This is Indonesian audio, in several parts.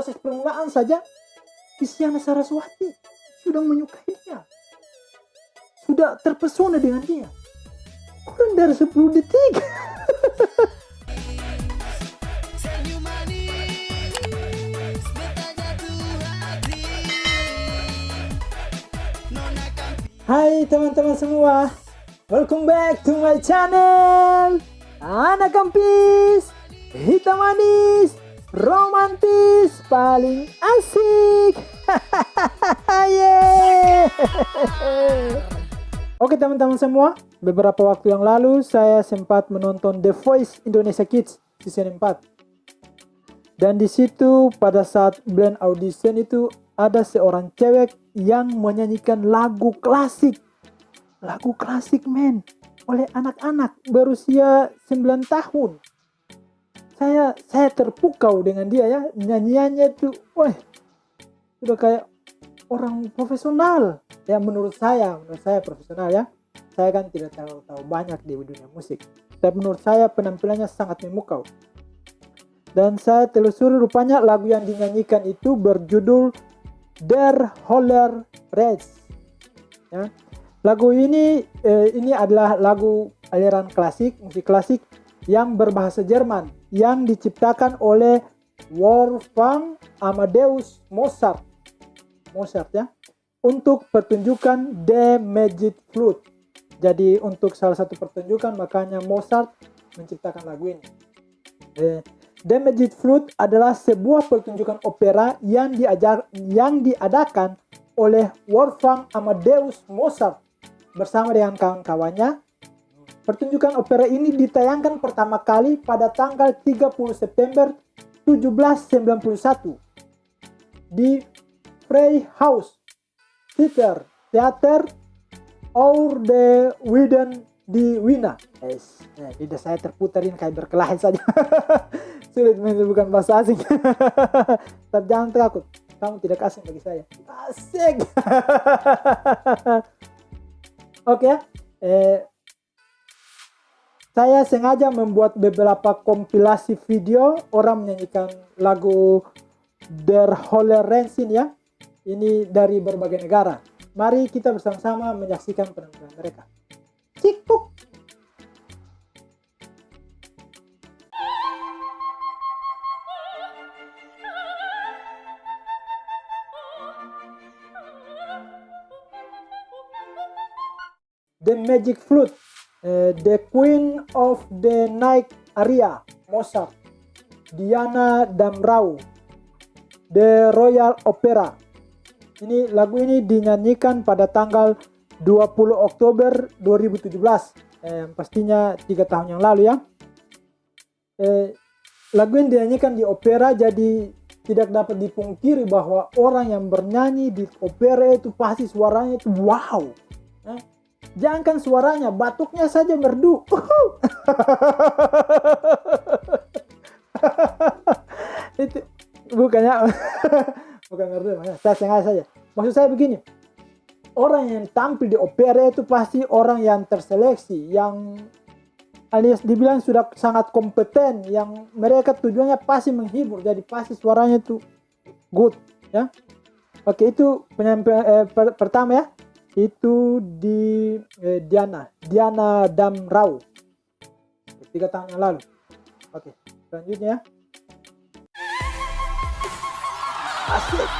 proses permulaan saja Isyana Saraswati sudah menyukainya, sudah terpesona dengan dia. Kurang dari 10 detik. Hai teman-teman semua, welcome back to my channel. Anak Kampis, hitam manis, romantis, paling asik. Yeay. Oke teman-teman semua, beberapa waktu yang lalu saya sempat menonton The Voice Indonesia Kids season 4. Dan di situ pada saat blind audition itu ada seorang cewek yang menyanyikan lagu klasik men, oleh anak-anak berusia 9 tahun. Saya terpukau dengan dia ya, nyanyiannya itu, wah, sudah kayak orang profesional ya, menurut saya profesional ya. Saya kan tidak terlalu tahu banyak di dunia musik, tapi menurut saya penampilannya sangat memukau. Dan saya telusuri, rupanya lagu yang dinyanyikan itu berjudul Der Holler Reds. Ya. Lagu ini adalah lagu aliran klasik, musik klasik yang berbahasa Jerman yang diciptakan oleh Wolfgang Amadeus Mozart ya, untuk pertunjukan The Magic Flute. Jadi untuk salah satu pertunjukan makanya Mozart menciptakan lagu ini. The Magic Flute adalah sebuah pertunjukan opera yang diadakan oleh Wolfgang Amadeus Mozart bersama dengan kawan-kawannya. Pertunjukan opera ini ditayangkan pertama kali pada tanggal 30 September 1791 di Freihaus Theater Our the Widen di Wina. Lidah saya terputarin kayak berkelahi saja. Sulit menyebutkan bahasa asing. Tapi jangan takut, kamu tidak asing bagi saya. Asik. Oke. Saya sengaja membuat beberapa kompilasi video orang menyanyikan lagu Der Holler Rensin ya. Ini dari berbagai negara. Mari kita bersama-sama menyaksikan penampilan mereka. Cikpuk. The Magic Flute, The Queen of the Night Aria, Mozart. Diana Damrau, The Royal Opera. Ini lagu ini dinyanyikan pada tanggal 20 Oktober 2017. Pastinya 3 tahun yang lalu ya. Lagu ini dinyanyikan di opera, jadi tidak dapat dipungkiri bahwa orang yang bernyanyi di opera itu pasti suaranya itu wow. Jangankan suaranya, batuknya saja merdu. Itu bukannya bukan merdu, saya sengaja saja. Maksud saya begini, orang yang tampil di opera itu pasti orang yang terseleksi, yang alias dibilang sudah sangat kompeten, yang mereka tujuannya pasti menghibur, jadi pasti suaranya itu good ya. Oke, itu penyampaian pertama ya. Itu di Diana Damrau 3 tahun yang lalu. Oke, selanjutnya. Asik.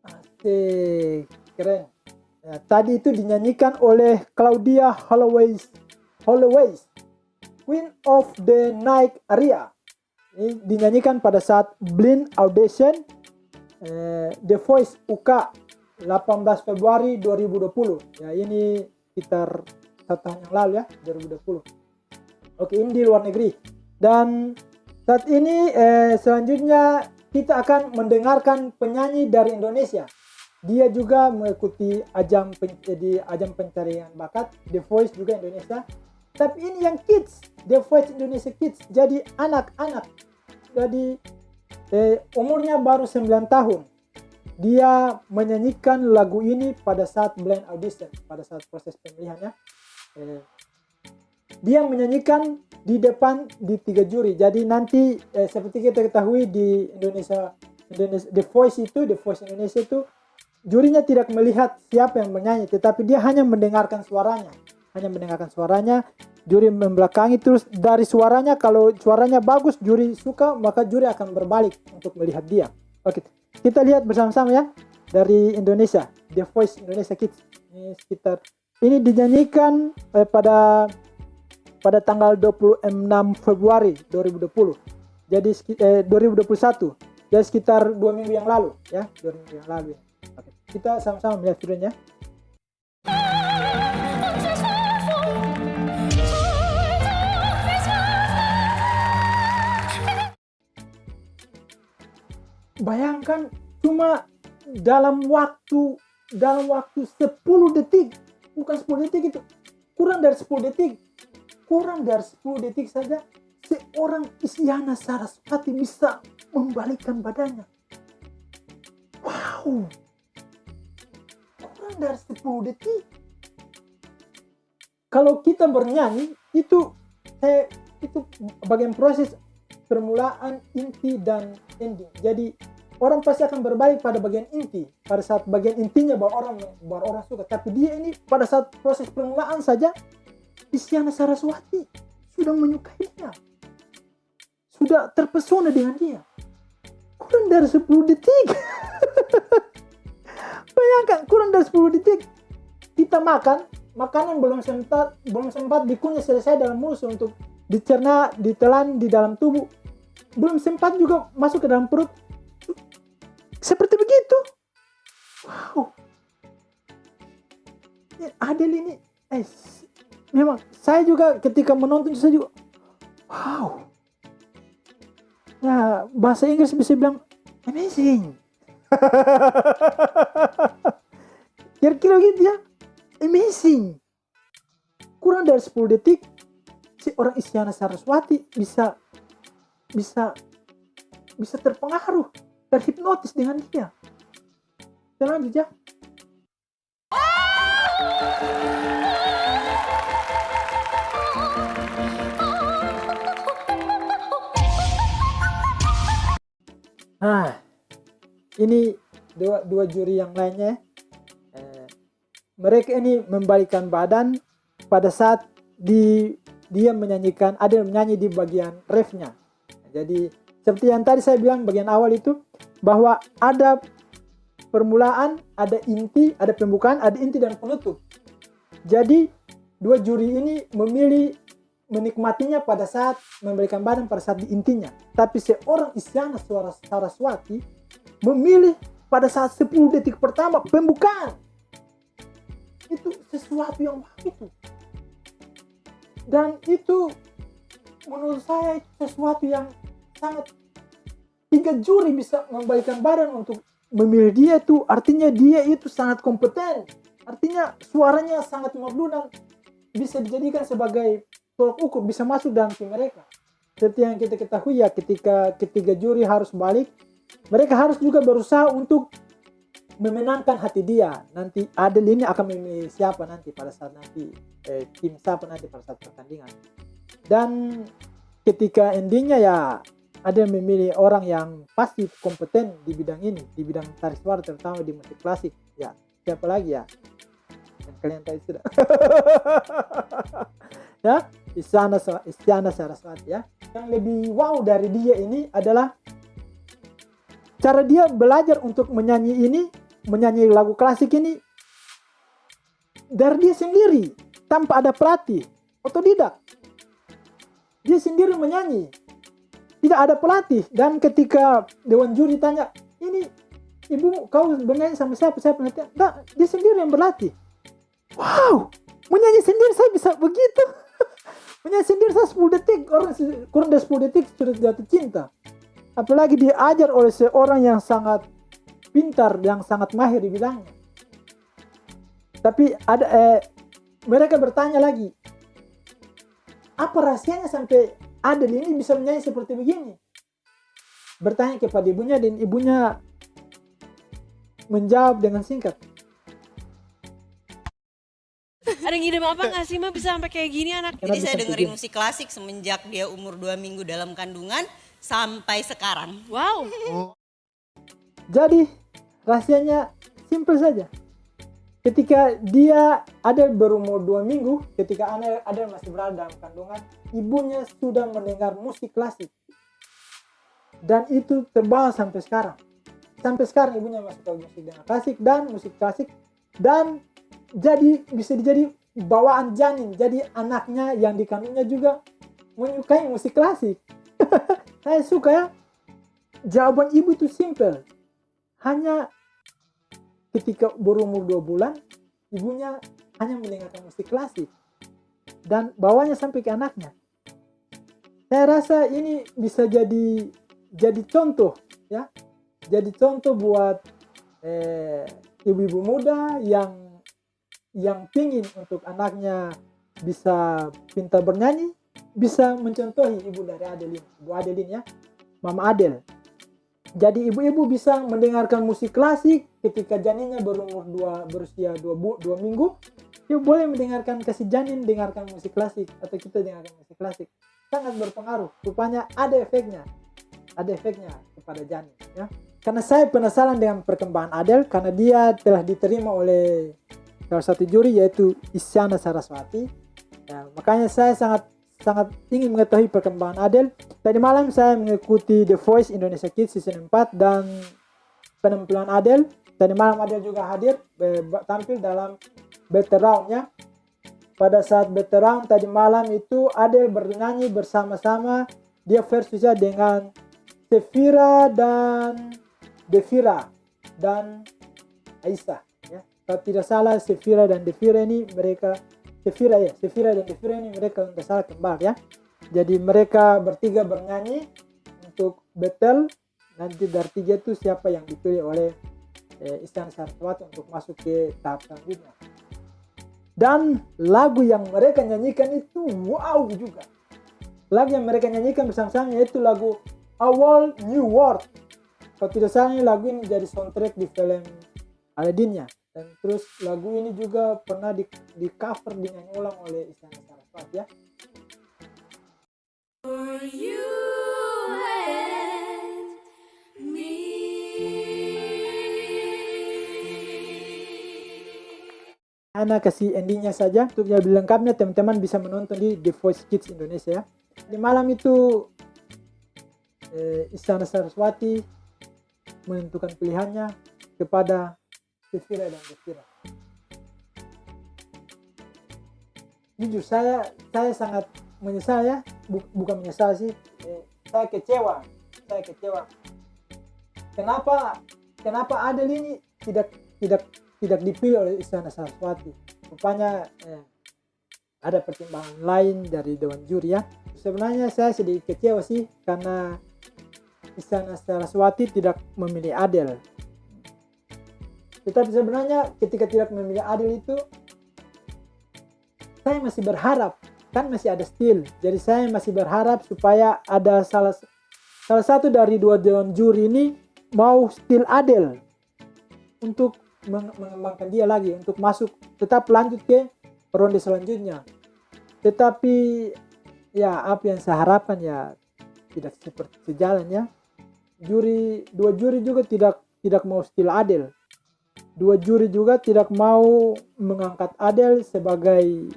Asik, keren. Ya, tadi itu dinyanyikan oleh Claudia Holloway, Queen of the Night Aria. Ini dinyanyikan pada saat blind audition The Voice UK 18 Februari 2020. Ya, ini sekitar 1 tahun yang lalu ya, 2020. Oke, ini di luar negeri. Dan saat ini selanjutnya kita akan mendengarkan penyanyi dari Indonesia. Dia juga mengikuti ajang pencarian bakat The Voice juga Indonesia. Tapi ini yang kids, The Voice Indonesia Kids. Jadi anak-anak. Jadi umurnya baru 9 tahun. Dia menyanyikan lagu ini pada saat blind audition, pada saat proses pemilihannya. dia menyanyikan di depan di 3 juri. Jadi nanti seperti kita ketahui di Indonesia The Voice Indonesia itu jurinya tidak melihat siapa yang menyanyi, tetapi dia hanya mendengarkan suaranya. Juri membelakangi, terus dari suaranya, kalau suaranya bagus, juri suka, maka juri akan berbalik untuk melihat dia. Oke, kita lihat bersama-sama ya, dari Indonesia, The Voice Indonesia Kids. Ini dinyanyikan pada tanggal 26 Februari 2020. Jadi 2021. Jadi sekitar 2 minggu yang lalu ya, 2 minggu yang lalu. Oke, kita sama-sama melihat videonya. Bayangkan cuma dalam waktu 10 detik, bukan 10 detik itu, kurang dari 10 detik saja seorang Isyana Saraswati bisa membalikkan badannya. Wow, kurang dari 10 detik. Kalau kita bernyanyi itu bagian proses permulaan, inti, dan ending. Jadi orang pasti akan berbalik pada bagian inti, pada saat bagian intinya baru orang suka. Tapi dia ini pada saat proses permulaan saja Isyana Saraswati sudah menyukainya, sudah terpesona dengan dia. Kurang dari 10 detik. Bayangkan, kurang dari 10 detik kita makanan belum sempat dikunyah selesai dalam mulut untuk dicerna, ditelan di dalam tubuh, belum sempat juga masuk ke dalam perut, seperti begitu. Wow, Adele ini memang saya juga ketika menonton saya juga wow. Ya, bahasa Inggris bisa bilang amazing. Kira-kira gitu ya, amazing. Kurang dari 10 detik seorang Isyana Saraswati bisa terpengaruh, terhipnotis dengan dia. Kita lanjut ya. Nah, ini dua juri yang lainnya. Mereka ini membalikkan badan pada saat dia menyanyikan, Adele menyanyi di bagian refnya. Jadi seperti yang tadi saya bilang bagian awal itu, bahwa ada permulaan, ada inti, ada pembukaan, ada inti dan penutup. Jadi dua juri ini memilih menikmatinya pada saat memberikan badan, pada saat di intinya. Tapi seorang Isyana Saraswati memilih pada saat 10 detik pertama pembukaan. Itu sesuatu yang begitu. Dan itu menurut saya itu sesuatu yang sangat, 3 juri bisa membalikkan badan untuk memilih dia, itu artinya dia itu sangat kompeten. Artinya suaranya sangat merdu dan bisa dijadikan sebagai tolak ukur, bisa masuk dalam tim mereka. Seperti yang kita ketahui ya, ketika ketiga juri harus balik, mereka harus juga berusaha untuk memenangkan hati dia. Nanti Adele ini akan memilih siapa nanti pada saat nanti tim siapa nanti pada saat pertandingan. Dan ketika endingnya ya Adele memilih orang yang pasti kompeten di bidang ini, di bidang tarik suara, terutama di musik klasik. Ya, siapa lagi ya? Yang kalian tahu sudah. Ya, Isyana Saraswati ya. Yang lebih wow dari dia ini adalah cara dia belajar untuk menyanyi lagu klasik ini dari dia sendiri, tanpa ada pelatih, otodidak. Dia sendiri menyanyi, tidak ada pelatih. Dan ketika dewan juri tanya, ini ibu kau bernyanyi sama siapa? Saya penelitian. Nah, dia sendiri yang berlatih. Wow, menyanyi sendiri saya bisa begitu. Menyanyi sendiri saya 10 detik, orang kurang dari 10 detik sudah jatuh cinta. Apalagi diajar oleh seorang yang sangat pintar, yang sangat mahir di bidangnya. Tapi ada mereka bertanya lagi, apa rahasianya sampai Adele ini bisa menyanyi seperti begini? Bertanya kepada ibunya, dan ibunya menjawab dengan singkat. ngidam apa nggak sih Ma bisa sampai kayak gini anak? Jadi saya dengerin musik klasik semenjak dia umur 2 minggu dalam kandungan sampai sekarang. Wow. Jadi rahasianya simpel saja. Ketika dia Adele berumur 2 minggu, ketika Adele masih berada dalam kandungan, ibunya sudah mendengar musik klasik. Dan itu terbawa sampai sekarang. Sampai sekarang ibunya masih tahu musik klasik dan jadi bisa jadi bawaan janin. Jadi anaknya yang dikandungnya juga menyukai musik klasik. Saya suka ya. Jawaban ibu itu simple. Hanya ketika berumur 2 bulan, ibunya hanya mendengarkan musik klasik dan bawanya sampai ke anaknya. Saya rasa ini bisa jadi contoh ya. Jadi contoh buat ibu-ibu muda yang pingin untuk anaknya bisa pintar bernyanyi, bisa mencontohi ibu dari Adeline, Ibu Adeline ya, Mama Adele. Jadi ibu-ibu bisa mendengarkan musik klasik ketika janinnya berusia 2 minggu. Dia boleh mendengarkan, kasih janin dengarkan musik klasik atau kita dengarkan musik klasik. Sangat berpengaruh. Rupanya ada efeknya kepada janin ya. Karena saya penasaran dengan perkembangan Adele karena dia telah diterima oleh salah satu juri yaitu Isyana Saraswati. Ya, makanya saya sangat ingin mengetahui perkembangan Adele. Tadi malam saya mengikuti The Voice Indonesia Kids Season 4 dan penampilan Adele. Tadi malam Adele juga hadir tampil dalam Battle Round ya. Pada saat Battle Round tadi malam itu Adele bernyanyi bersama-sama, dia versusnya dengan Sefira dan Devira dan Aisyah ya. Kalau tidak salah Sefira dan Devira ini mereka Sefira dan Devira ini mereka untuk salah kembar ya. Jadi mereka bertiga bernyanyi untuk battle. Nanti dari tiga itu siapa yang dipilih oleh Isyana Saraswati untuk masuk ke tahap selanjutnya. Dan lagu yang mereka nyanyikan itu wow juga. Lagu yang mereka nyanyikan bersama-sama yaitu lagu A Whole New World. Kalau tidak salah lagu ini jadi soundtrack di film Aladdin ya. Dan terus lagu ini juga pernah di cover dinyanyi ulang oleh Isyana Saraswati ya. For you and me. Ana kasih endingnya saja. Untuk lebih lengkapnya teman-teman bisa menonton di The Voice Kids Indonesia ya. Di malam itu Isyana Saraswati menentukan pilihannya kepada Sefira dan Devira. Jujur saya sangat menyesal ya, bukan menyesal sih, saya kecewa. Kenapa Adele ini tidak dipilih oleh Isyana Saraswati? Rupanya ada pertimbangan lain dari Dewan Juri ya. Sebenarnya saya sedikit kecewa sih karena Isyana Saraswati tidak memilih Adele. Tetapi sebenarnya ketika tidak memilih Adele itu saya masih berharap, kan masih ada Still. Jadi saya masih berharap supaya ada salah satu dari dua Dewan Juri ini mau Still Adele untuk mengembangkan dia lagi, untuk masuk tetap lanjut ke ronde selanjutnya. Tetapi ya apa yang saya harapkan ya tidak seperti sejalan ya. Dua juri juga tidak mau Still Adele. Dua juri juga tidak mau mengangkat Adele sebagai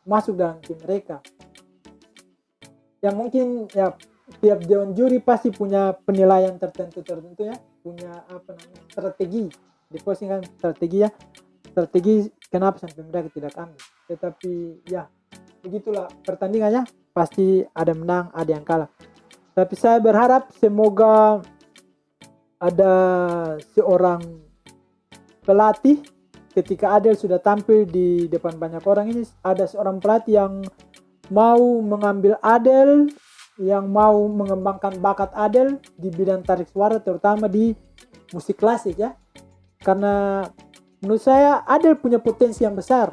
masuk dalam tim mereka. Yang mungkin ya tiap dewan juri pasti punya penilaian tertentu ya, punya strategi. Di posting kan strategi kenapa sampai mereka tidak ambil. Tetapi ya begitulah pertandingannya, pasti ada menang, ada yang kalah. Tapi saya berharap semoga ada seorang pelatih ketika Adele sudah tampil di depan banyak orang ini, ada seorang pelatih yang mau mengambil Adele, yang mau mengembangkan bakat Adele di bidang tarik suara, terutama di musik klasik ya. Karena menurut saya Adele punya potensi yang besar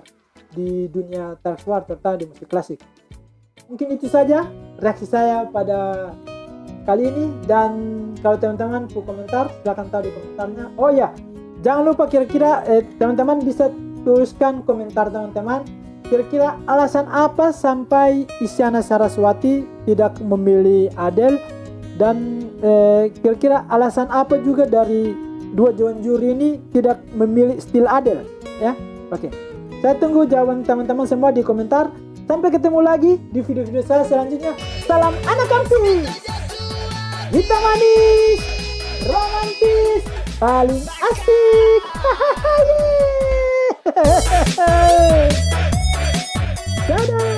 di dunia tarik suara, terutama di musik klasik. Mungkin itu saja reaksi saya pada kali ini, dan kalau teman-teman mau komentar silahkan taruh di komentarnya. Oh ya, jangan lupa kira-kira teman-teman bisa tuliskan komentar teman-teman kira-kira alasan apa sampai Isyana Saraswati tidak memilih Adele, dan kira-kira alasan apa juga dari dua jawaban juri ini tidak memilih Still Adele ya. Oke, saya tunggu jawaban teman-teman semua di komentar. Sampai ketemu lagi di video-video saya selanjutnya. Salam anak kampus, hitam manis, romantis, paling asik. Dadah.